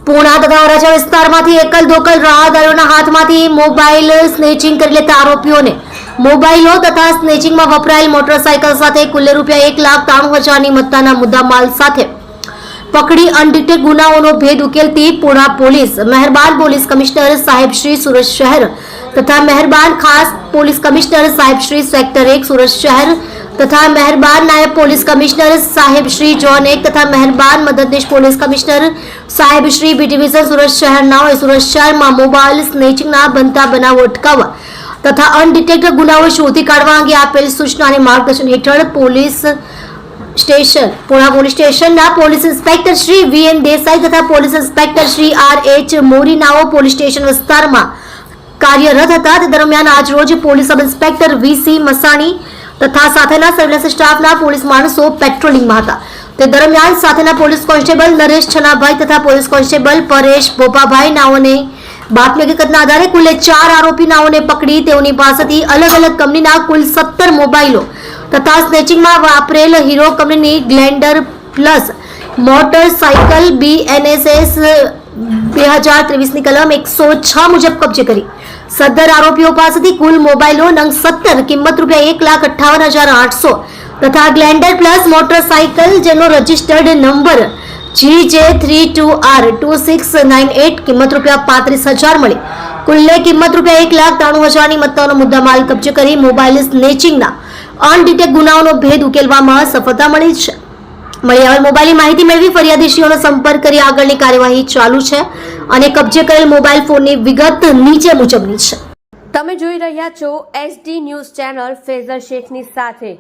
પૂણા તથા વરાછા વિસ્તારમાંથી એકલ દોકલ રાહદારીઓના હાથમાંથી મોબાઈલ સ્નેચિંગ કરી લેતા આરોપીઓને મોબાઈલો તથા સ્નેચિંગમાં વપરાયેલ મોટરસાયકલ સાથે કુલ ₹1,93,000ની મત્તાના મુદ્દામાલ સાથે પકડી અનડિટેક્ટ ગુનાઓનો ભેદ ઉકેલતી પૂણા પોલીસ મહેરબાન પોલીસ કમિશનર સાહેબ શ્રી સુરત શહેર તથા મહેરબાન ખાસ પોલીસ કમિશનર સાહેબ શ્રી સેક્ટર 1 સુરત શહેર તથા મહેરબાન નાયબ પોલીસ કમિશનર સાહેબ શ્રી ઝોન 1 તથા મહેરબાન મદદનીશ પોલીસ કમિશનર સાહેબ શ્રી બી ડિવિઝન સુરત શહેરનાઓએ સુરત શહેરમાં મોબાઈલ સ્નેચિંગના બનતા બનાવો અટકાવવા તથા અનડિટેક્ટ ગુનાઓ શોધી કાઢવા અંગે આપેલ સૂચના અને માર્ગદર્શન હેઠળ પોલીસ સ્ટેશન પૂણા પોલીસ સ્ટેશનના police inspector Shri V N. Desai તથા પોલીસ ઇન્સ્પેક્ટર શ્રી આર.એચ. મોરીનાઓ પોલીસ સ્ટેશન વિસ્તારમાં કાર્યરત હતા. તે દરમિયાન આજ રોજ પોલીસ સબ ઇન્સ્પેક્ટર વી.સી. મસાણી તથા સાથેના સર્વેલન્સ સ્ટાફના પોલીસ માણસો પેટ્રોલિંગમાં હતા. તે દરમિયાન સાથેના પોલીસ કોન્સ્ટેબલ નરેશ છનાભાઈ તથા પોલીસ કોન્સ્ટેબલ પરેશ ભોપાભાઈ નાઓને બાતમી હકીકતના આધારે કુલ 4 આરોપી નાઓને પકડી તેઓની પાસેથી અલગ અલગ કંપનીના કુલ 17 મોબાઈલો તથા સ્નેચિંગમાં વાપરેલ હીરો કંપનીની ગ્લેન્ડર પ્લસ મોટરસાયકલ BNSS 2023ની કલમ 106 મુજબ કબજે કરી સદ્ધર આરોપીઓ પાસેથી કુલ મોબાઈલો નંગ 17 કિંમત ₹1,58,800 તથા ગ્લેન્ડર પ્લસ મોટરસાયકલ જેનો રજિસ્ટર્ડ નંબર GJ32R2698 કિંમત ₹35,000 મળી કુલ્લે કિંમત ₹1,93,000ની મત્તાનો મુદ્દામાલ કબજે કરી મોબાઈલ સ્નેચિંગના અનડિટેક્ટ ગુનાઓનો ભેદ ઉકેલવામાં સફળતા મળી છે. મળી આવેલ મોબાઈલની માહિતી મેળવી ફરિયાદીશીઓનો સંપર્ક કરી આગળની કાર્યવાહી ચાલુ છે અને કબજે કરેલ મોબાઈલ ફોનની વિગત નીચે મુજબની છે. તમે જોઈ રહ્યા છો SD ન્યૂઝ ચેનલ ફેઝર શેખની સાથે.